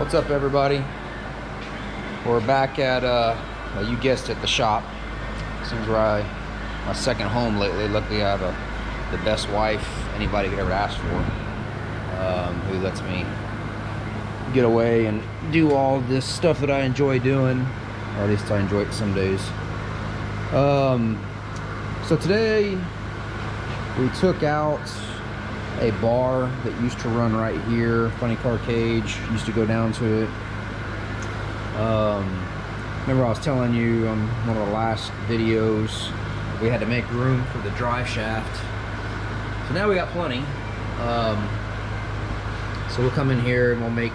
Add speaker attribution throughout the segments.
Speaker 1: What's up, everybody? We're back at well, you guessed it, the shop. Seems where my second home lately. Luckily I have the best wife anybody could ever ask for, who lets me get away and do all this stuff that I enjoy doing, or at least I enjoy it some days. So today we took out a bar that used to run right here, funny car cage, used to go down to it. Remember I was telling you on one of the last videos we had to make room for the drive shaft. So now we got plenty. So we'll come in here and we'll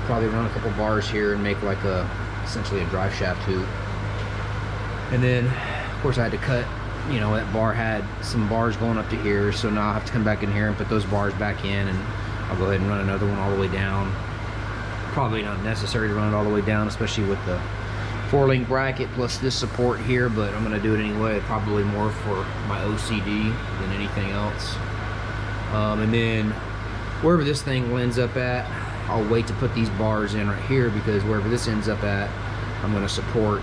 Speaker 1: probably run a couple bars here and make like essentially a drive shaft hoop. And then of course I had to cut, you know, that bar had some bars going up to here, so now I have to come back in here and put those bars back in, and I'll go ahead and run another one all the way down. Probably not necessary to run it all the way down, especially with the 4-link bracket plus this support here, but I'm gonna do it anyway, probably more for my OCD than anything else. And then wherever this thing ends up at, I'll wait to put these bars in right here, because wherever this ends up at, I'm gonna support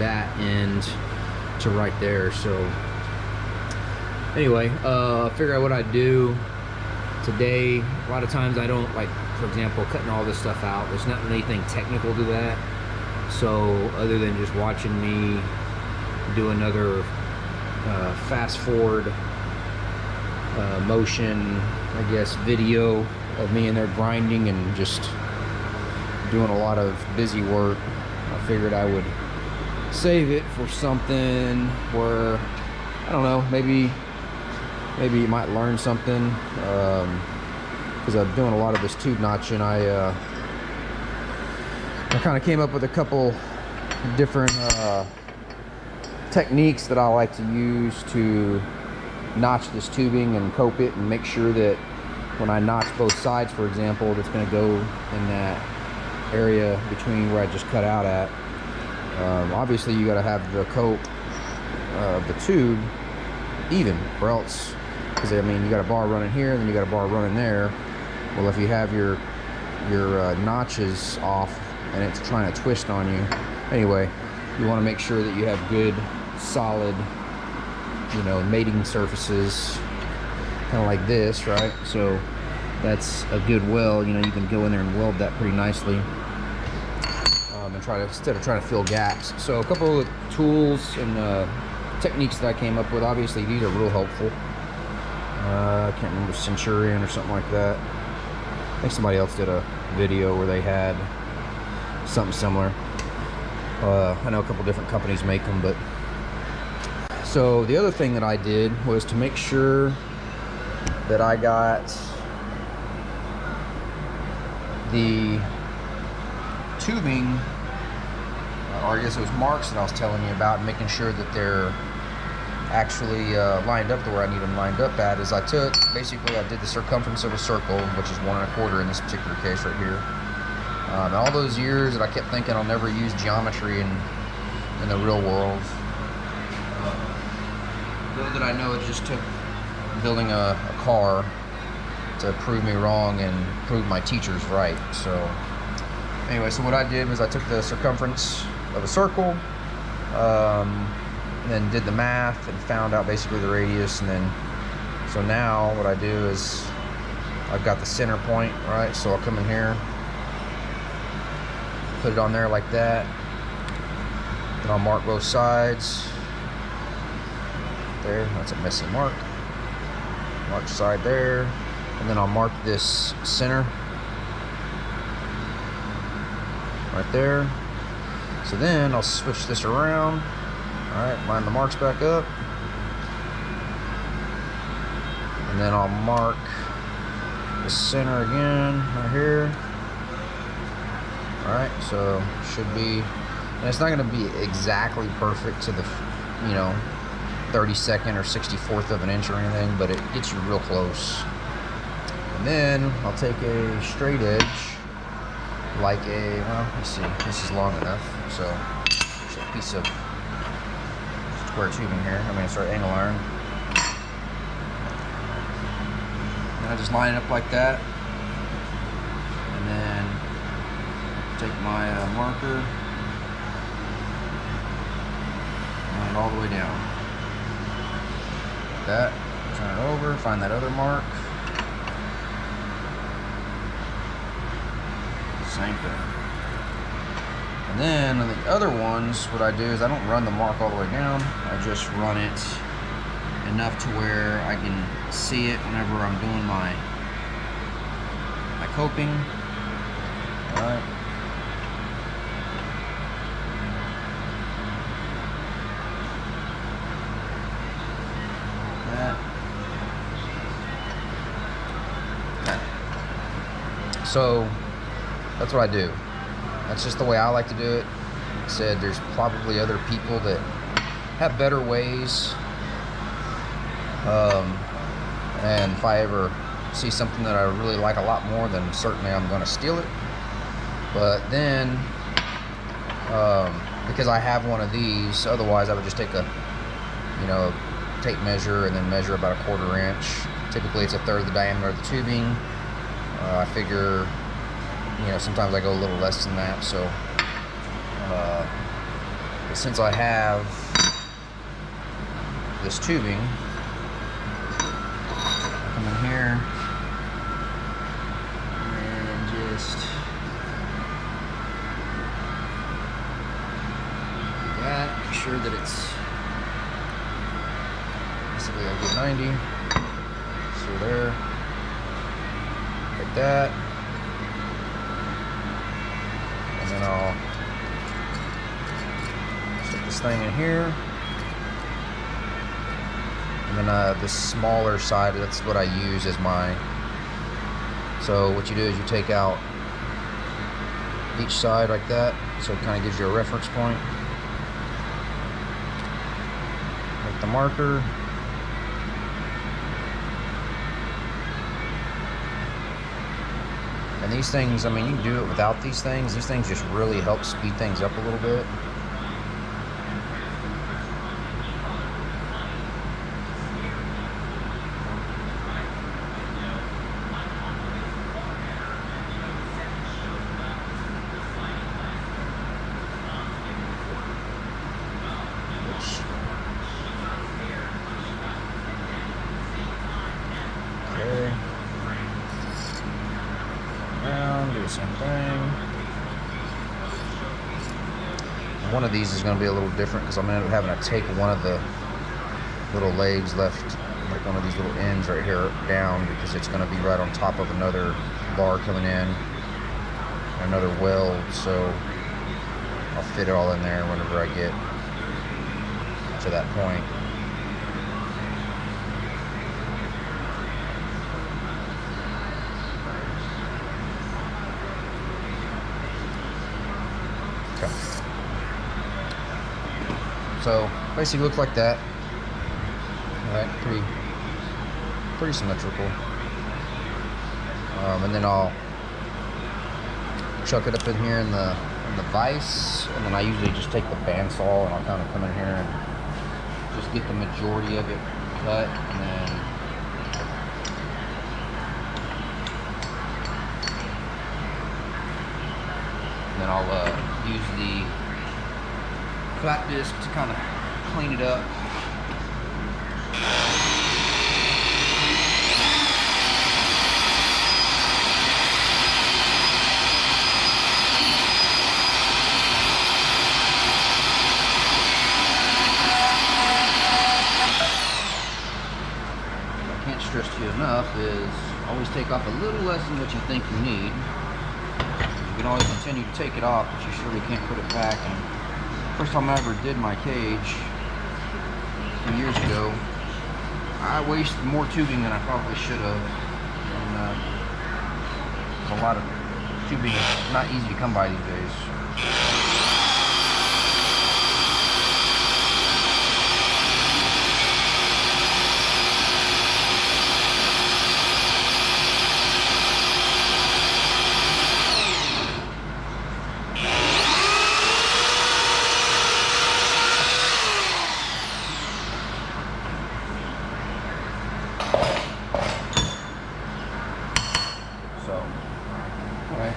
Speaker 1: that end to right there. So anyway, figure out what I do today. A lot of times I don't, like, for example, cutting all this stuff out, there's not anything technical to that. So other than just watching me do another fast forward motion, I guess, video of me in there grinding and just doing a lot of busy work, I figured I would save it for something where, I don't know, maybe you might learn something, because I'm doing a lot of this tube notching. I kind of came up with a couple different techniques that I like to use to notch this tubing and cope it, and make sure that when I notch both sides, for example, that's going to go in that area between where I just cut out at. Obviously you got to have the cope of the tube even, or else, because I mean you got a bar running here and then you got a bar running there. Well, if you have your notches off and it's trying to twist on you, anyway, you want to make sure that you have good solid, you know, mating surfaces, kind of like this, right? So that's a good weld. You know, you can go in there and weld that pretty nicely. And try to, instead of trying to fill gaps. So a couple of tools and techniques that I came up with. Obviously these are real helpful. I can't remember, Centurion or something like that. I think somebody else did a video where they had something similar. I know a couple different companies make them, but so the other thing that I did was to make sure that I got the tubing, or I guess it was marks that I was telling you about, and making sure that they're actually lined up to where I need them lined up at. Is I did the circumference of a circle, which is 1 1/4 in this particular case right here. And all those years that I kept thinking I'll never use geometry in the real world, though that I know it just took building a car to prove me wrong and prove my teachers right. So anyway, so what I did was I took the circumference of a circle, and then did the math and found out basically the radius, and then, so now what I do is I've got the center point, right? So I'll come in here, put it on there like that, then I'll mark both sides. There, that's a messy mark. Mark side there, and then I'll mark this center right there. So then I'll switch this around. All right, line the marks back up, and then I'll mark the center again right here. All right, so should be, and it's not going to be exactly perfect to the, you know, 32nd or 64th of an inch or anything, but it gets you real close. And then I'll take a straight edge, like a, well, let's see, this is long enough, so there's a piece of square tubing here. I'm going to start angle iron. And I just line it up like that, and then take my marker, run it all the way down. Like that, turn it over, find that other mark. Same thing. And then on the other ones, what I do is I don't run the mark all the way down. I just run it enough to where I can see it whenever I'm doing my coping. All right. That. Okay. So that's what I do. That's just the way I like to do it. Like I said, there's probably other people that have better ways. And if I ever see something that I really like a lot more, then certainly I'm going to steal it. But then, because I have one of these, otherwise I would just take a, tape measure and then measure about 1/4 inch. Typically it's 1/3 of the diameter of the tubing. I figure, sometimes I go a little less than that. So, but since I have this tubing, come in here and just do that. Make sure that it's basically a good 90. So there, like that. And then I'll stick this thing in here. And then the smaller side, that's what I use as my, so what you do is you take out each side like that, so it kind of gives you a reference point. Make the marker. And these things, I mean, you can do it without these things. These things just really help speed things up a little bit. Do the same thing. One of these is going to be a little different because I'm going to end up having to take one of the little legs left, like one of these little ends right here, down, because it's going to be right on top of another bar coming in, another weld. So I'll fit it all in there whenever I get to that point. So basically looks like that. All right, pretty symmetrical. And then I'll chuck it up in here in the vise, and then I usually just take the bandsaw and I'll kind of come in here and just get the majority of it cut, and then I'll use the flat disc to kind of clean it up. What I can't stress to you enough is always take off a little less than what you think you need. You can always continue to take it off, but you surely can't put it back. And first time I ever did my cage, a few years ago, I wasted more tubing than I probably should have. And a lot of tubing is not easy to come by these days.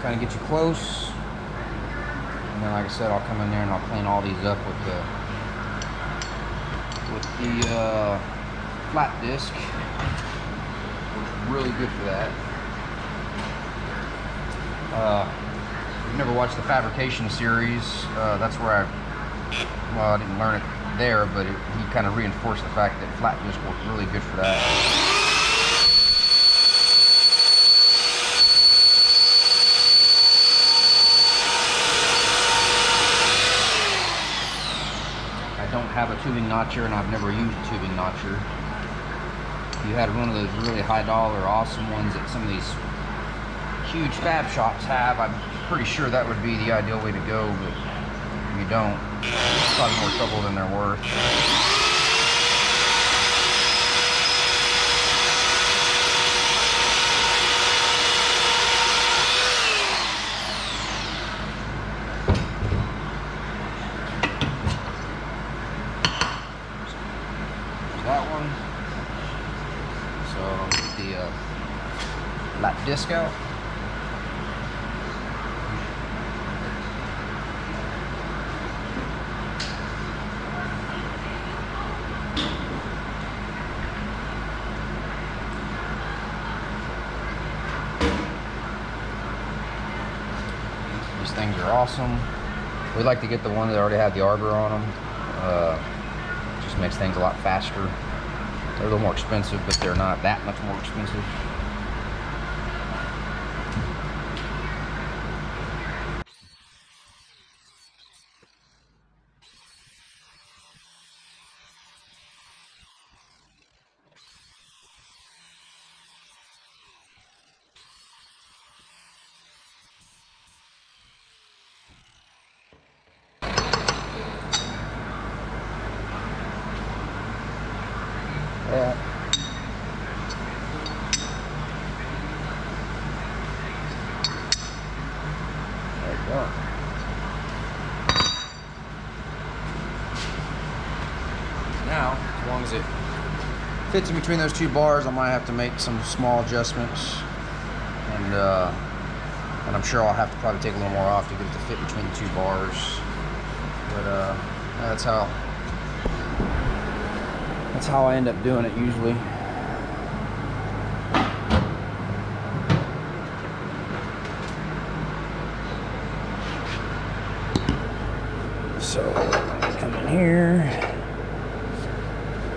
Speaker 1: Kind of get you close. then, like I said, I'll come in there and I'll clean all these up with the flat disc, which is really good for that. If you've never watched the fabrication series, that's where I didn't learn it there, but he kind of reinforced the fact that flat disc worked really good for that. I don't have a tubing notcher, and I've never used a tubing notcher. If you had one of those really high dollar, awesome ones that some of these huge fab shops have, I'm pretty sure that would be the ideal way to go, but if you don't, it's probably more trouble than they're worth. That one. So get the lap disc out. These things are awesome. We like to get the ones that already have the arbor on them. Just makes things a lot faster. They're a little more expensive, but they're not that much more expensive. Yeah. There you go. Now, as long as it fits in between those two bars, I might have to make some small adjustments, and I'm sure I'll have to probably take a little more off to get it to fit between the two bars. But that's how I end up doing it usually. So come in here.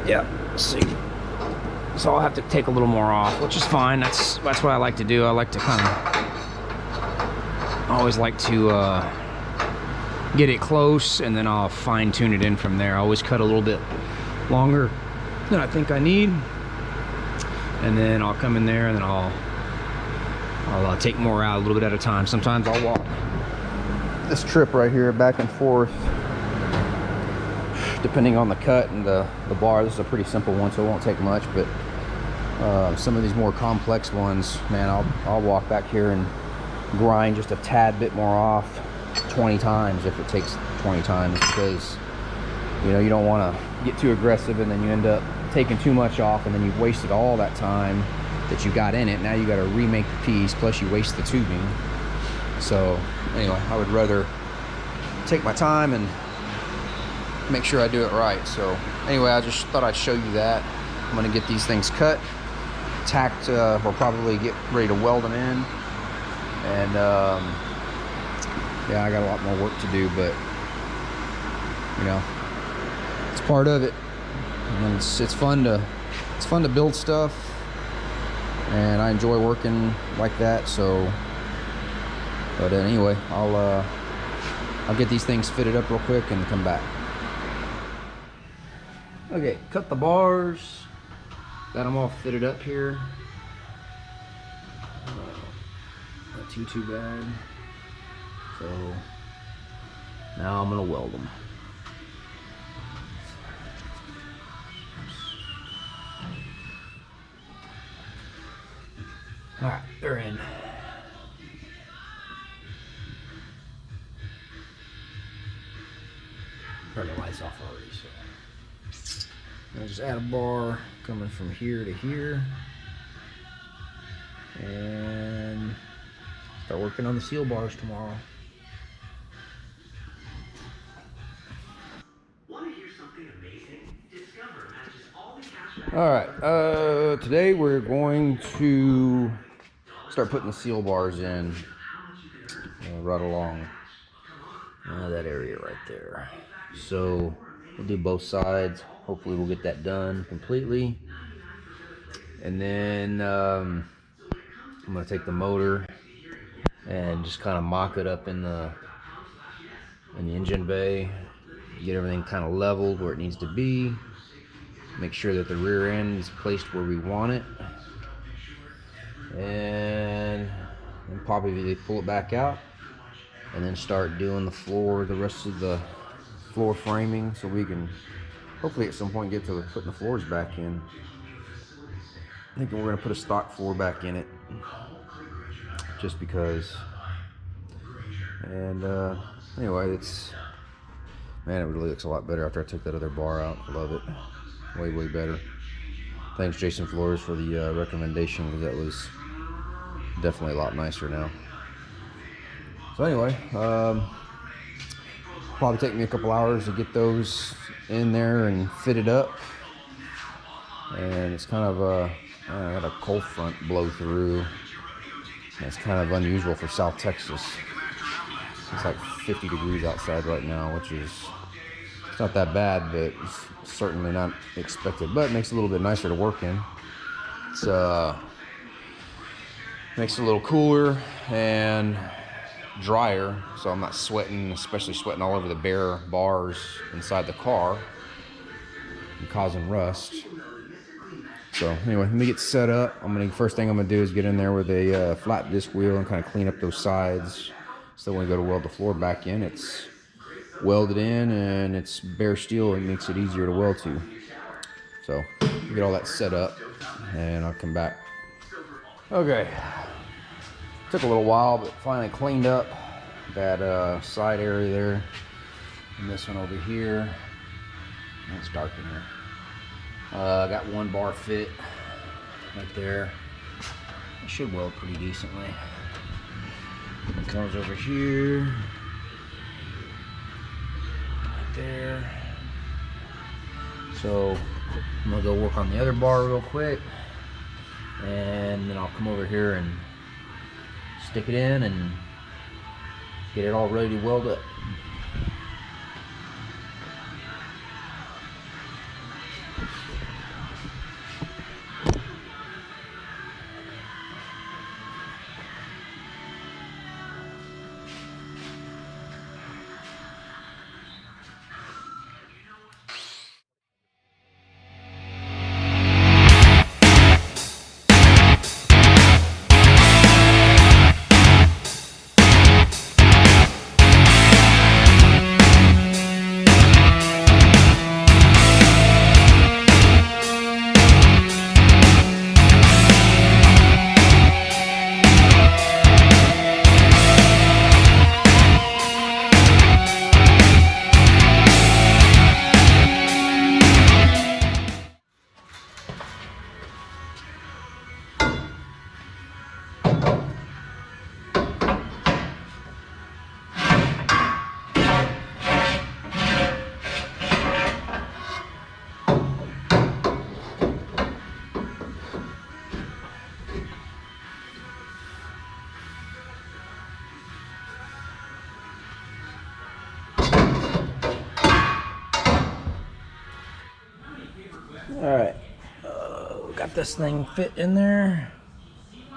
Speaker 1: Yep. See. So I'll have to take a little more off, which is fine. That's what I like to do. I like to I always like to get it close, and then I'll fine tune it in from there. I always cut a little bit longer than I think I need, and then I'll come in there and then I'll take more out a little bit at a time. Sometimes I'll walk this trip right here back and forth depending on the cut and the bar. This is a pretty simple one, so it won't take much, but some of these more complex ones, man, I'll walk back here and grind just a tad bit more off 20 times if it takes 20 times, because you don't want to get too aggressive and then you end up taking too much off, and then you've wasted all that time that you got in it. Now you got to remake the piece, plus you waste the tubing. So anyway, I would rather take my time and make sure I do it right. So anyway, I just thought I'd show you that. I'm going to get these things cut, tacked, or probably get ready to weld them in. And yeah, I got a lot more work to do, but it's part of it. And it's fun to build stuff, and I enjoy working like that. So, but anyway, I'll get these things fitted up real quick and come back. Okay, cut the bars. Got them all fitted up here. Not too bad. So now I'm gonna weld them. All right, they're in. Turn the lights off already, so I'll just add a bar coming from here to here, and start working on the seal bars tomorrow. All right, today we're going to start putting the seal bars in right along that area right there. So we'll do both sides. Hopefully we'll get that done completely. And then I'm gonna take the motor and just kind of mock it up in the engine bay, get everything kind of leveled where it needs to be. Make sure that the rear end is placed where we want it, and then probably pull it back out, and then start doing the floor, the rest of the floor framing, so we can hopefully at some point get to putting the floors back in. I think we're gonna put a stock floor back in it, just because. And anyway, man, it really looks a lot better after I took that other bar out. I love it, way better. Thanks Jason Flores for the recommendation, because that was definitely a lot nicer now. So anyway, probably take me a couple hours to get those in there and fitted up. And it's kind of I got a cold front blow through. That's kind of unusual for South Texas. It's like 50 degrees outside right now, which is, it's not that bad, but it's certainly not expected. But it makes it a little bit nicer to work in. It's makes it a little cooler and drier, so I'm not sweating, especially sweating all over the bare bars inside the car and causing rust. So anyway, let me get set up. First thing I'm gonna do is get in there with a flat disc wheel and kind of clean up those sides. So when we go to weld the floor back in, it's welded in and it's bare steel. It makes it easier to weld to. So get all that set up and I'll come back. Okay, took a little while, but finally cleaned up that side area there, and this one over here. It's dark in here. Got one bar fit right there. It should weld pretty decently. It comes over here, right there. So I'm gonna go work on the other bar real quick, and then I'll come over here and stick it in and get it all ready to weld up. Alright, got this thing fit in there.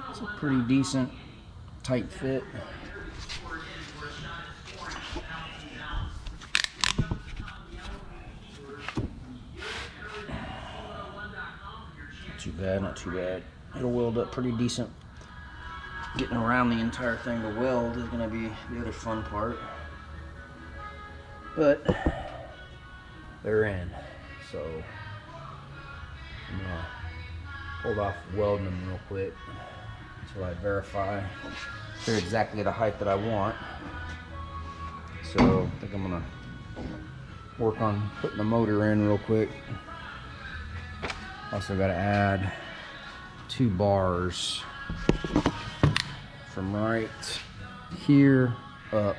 Speaker 1: It's a pretty decent, tight fit. Not too bad, not too bad. It'll weld up pretty decent. Getting around the entire thing to weld is going to be the other fun part. But they're in, so I'm going to hold off welding them real quick until I verify they're exactly the height that I want. So I think I'm going to work on putting the motor in real quick. Also got to add 2 bars from right here up.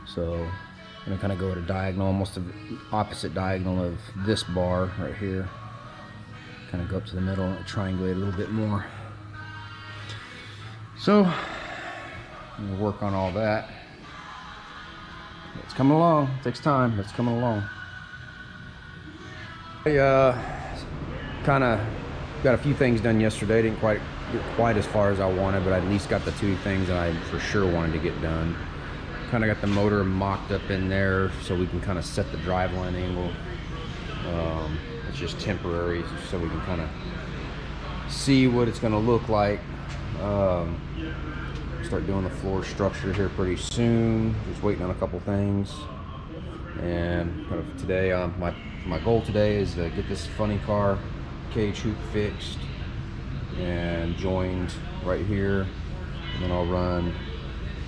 Speaker 1: So I'm gonna kind of go at a diagonal, almost the opposite diagonal of this bar right here. kind of go up to the middle and triangulate a little bit more. So I'm gonna work on all that. It's coming along. It takes time. It's coming along. I kind of got a few things done yesterday. Didn't quite get quite as far as I wanted, but I at least got the 2 things that I for sure wanted to get done. Kind of got the motor mocked up in there so we can kind of set the driveline angle. It's just temporary, so we can kind of see what it's going to look like. Start doing the floor structure here pretty soon. Just waiting on a couple things. And kind of today, my goal today is to get this funny car cage hoop fixed and joined right here. And then I'll run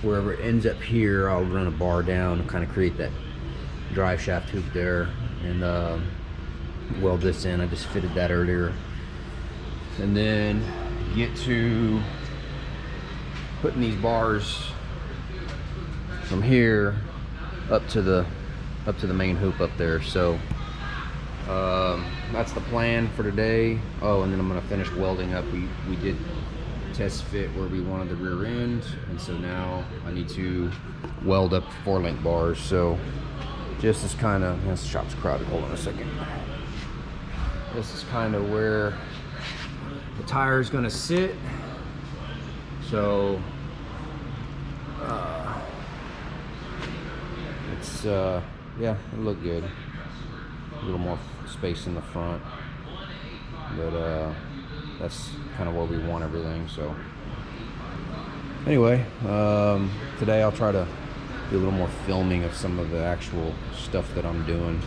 Speaker 1: wherever it ends up here. I'll run a bar down and kind of create that drive shaft hoop there, and weld this in. I just fitted that earlier. And then get to putting these bars from here up to the main hoop up there. So that's the plan for today. Oh, and then I'm gonna finish welding up. We did test fit where we wanted the rear end, and so now I need to weld up 4-link bars. So just is kind of, this shop's crowded. Hold on a second. This is kind of where the tire is gonna sit. So it's yeah, it'll look good. A little more space in the front, but that's kind of where we want everything. So anyway, today I'll try to do a little more filming of some of the actual stuff that I'm doing,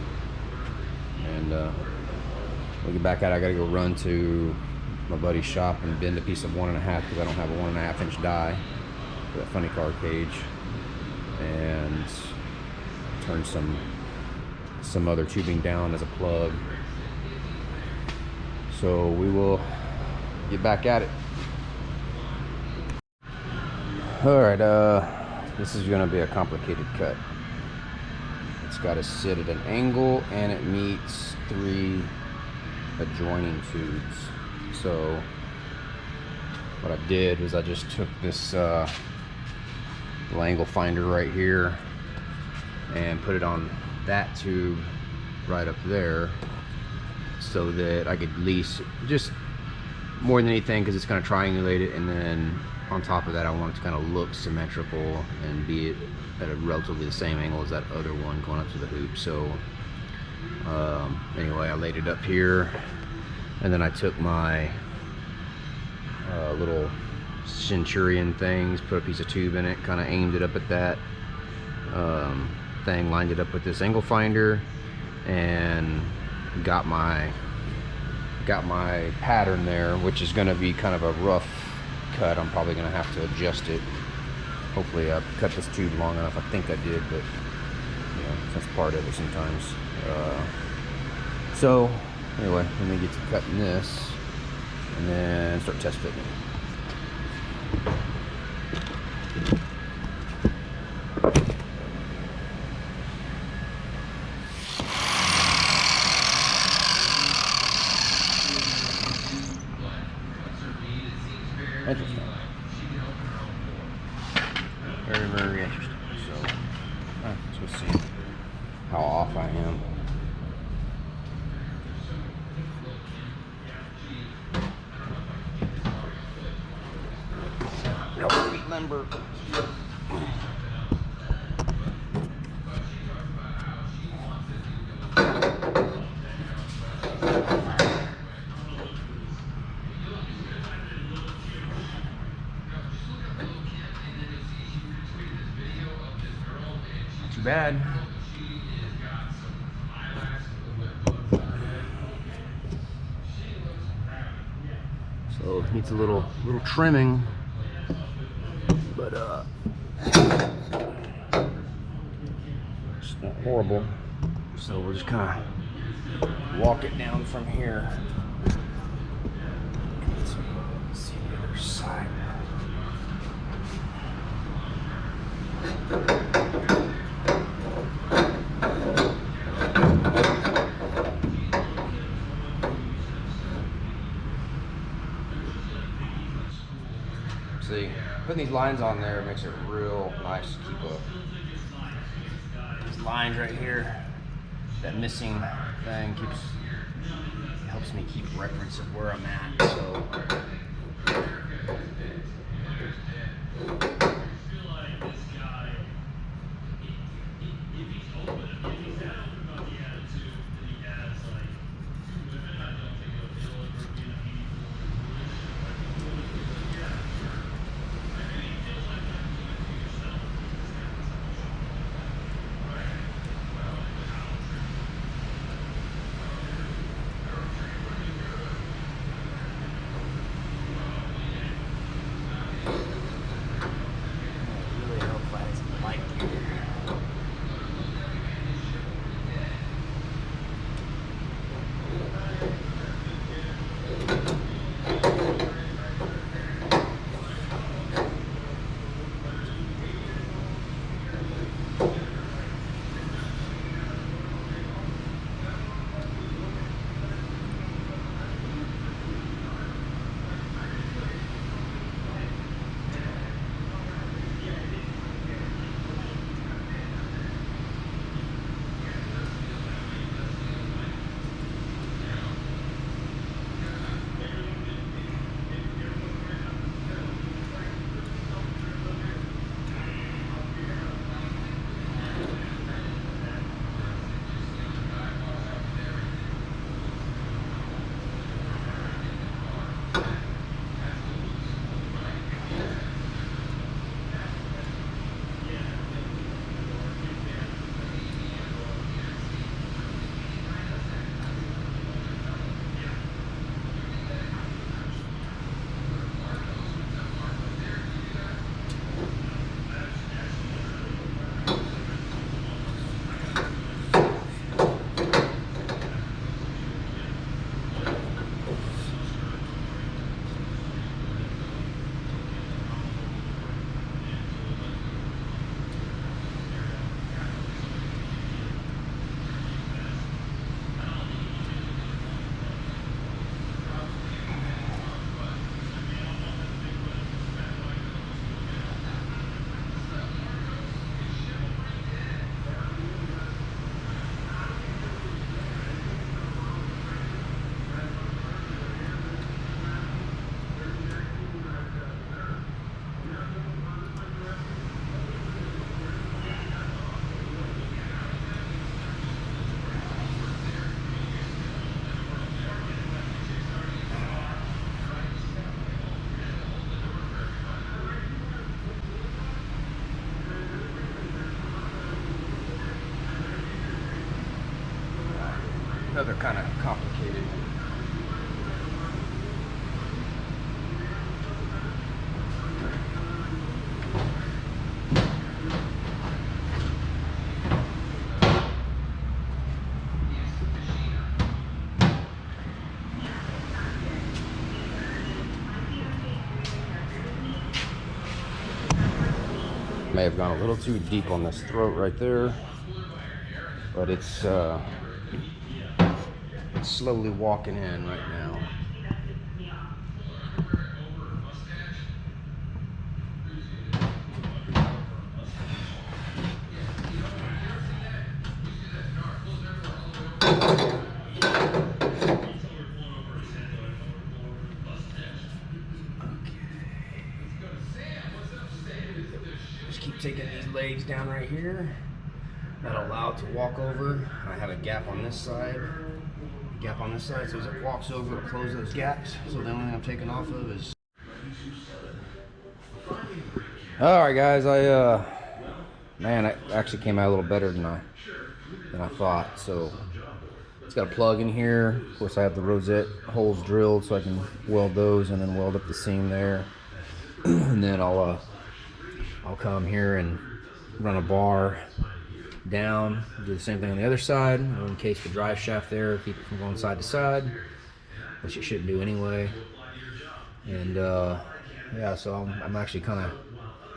Speaker 1: and we'll get back at it. I gotta go run to my buddy's shop and bend a piece of 1.5 because I don't have a 1.5-inch die for that funny car cage, and turn some other tubing down as a plug. So we will get back at it. All right, this is gonna be a complicated cut. It's got to sit at an angle and it meets 3 adjoining tubes. So what I did was I just took this little angle finder right here and put it on that tube right up there, so that I could at least, just more than anything, because it's going to triangulate it, and then on top of that I want it to kind of look symmetrical and be at a relatively the same angle as that other one going up to the hoop. So anyway, I laid it up here, and then I took my little Centurion things, put a piece of tube in it, kind of aimed it up at that thing, lined it up with this angle finder, and got my pattern there, which is going to be kind of a rough cut. I'm probably going to have to adjust it. Hopefully I cut this tube long enough. I think I did, but you know, that's part of it sometimes. So anyway, let me get to cutting this and then start test fitting. Interesting. Very, very interesting. So let's see how off I am. No, remember. Too bad. So it needs a little trimming, but it's not horrible. So we'll just kind of walk it down from here. Let's see the other side. See, putting these lines on there makes it real nice to keep these lines right here. That missing thing helps me keep reference of where I'm at. So. Another kind of complicated. May have gone a little too deep on this throat right there, but it's slowly walking in right now. Just keep taking these legs down right here. That'll allow it to walk over. I have a gap on this side. Gap on this side, so as it walks over, it'll close those gaps. So the only thing I'm taking off of is. All right, guys. Man, it actually came out a little better than I thought. So it's got a plug in here. Of course, I have the rosette holes drilled, so I can weld those and then weld up the seam there. And then I'll come here and run a bar down, do the same thing on the other side. I'll encase the drive shaft there, keep it from going side to side, which it shouldn't do anyway. And yeah, so I'm actually kind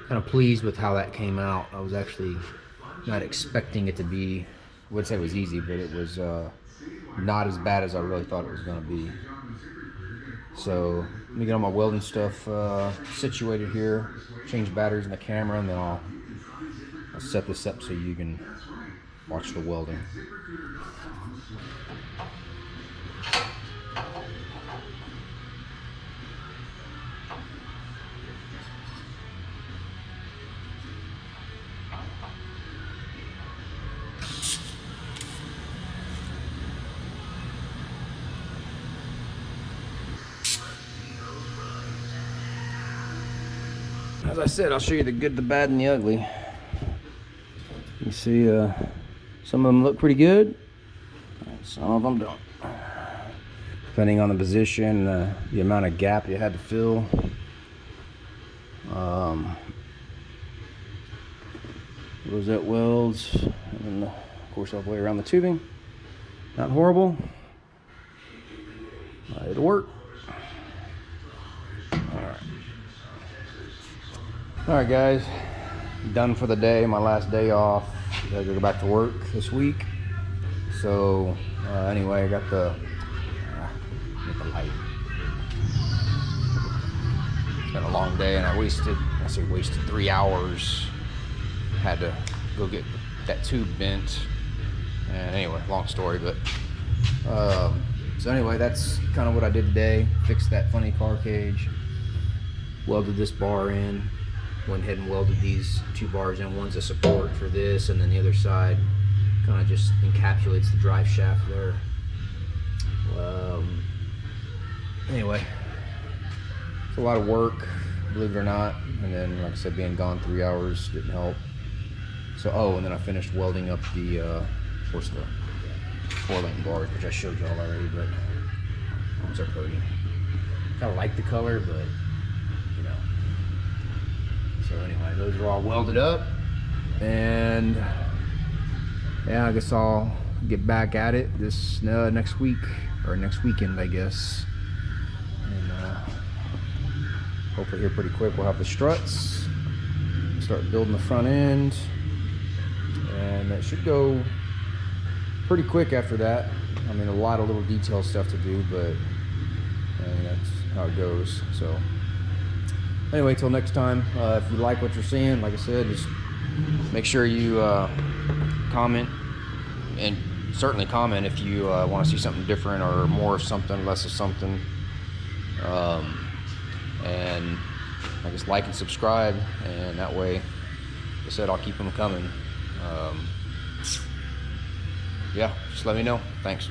Speaker 1: of pleased with how that came out. I was actually not expecting it to be, I wouldn't say it was easy, but it was not as bad as I really thought it was going to be. So Let me get all my welding stuff situated here, change batteries in the camera, and then I'll set this up so you can watch the welding. As I said, I'll show you the good, the bad, and the ugly. You see, some of them look pretty good. Some of them don't. Depending on the position, the amount of gap you had to fill. Rosette welds, and then, of course, all the way around the tubing. Not horrible. It'll work. Alright guys, done for the day, my last day off. Gotta go back to work this week. So anyway, I got the light. It's been a long day and I wasted 3 hours. Had to go get that tube bent. And anyway, long story, but so anyway, that's kind of what I did today. Fixed that funny car cage. Welded this bar in. Went ahead and welded these 2 bars in. One's a support for this, and then the other side kind of just encapsulates the drive shaft there. Anyway, it's a lot of work, believe it or not. And then, like I said, being gone 3 hours didn't help. So, and then I finished welding up the, of course, the 4-lane bars, which I showed y'all already, but those are pretty. Kind of like the color, but you know. So anyway, those are all welded up, and yeah, I guess I'll get back at it this next week, or next weekend, I guess. And hopefully here pretty quick we'll have the struts, start building the front end, and that should go pretty quick after that. I mean, a lot of little detail stuff to do, but that's how it goes. So anyway, till next time, if you like what you're seeing, like I said, just make sure you comment, and certainly comment if you want to see something different or more of something, less of something. And I guess like and subscribe, and that way, like I said, I'll keep them coming. Yeah, just let me know. Thanks.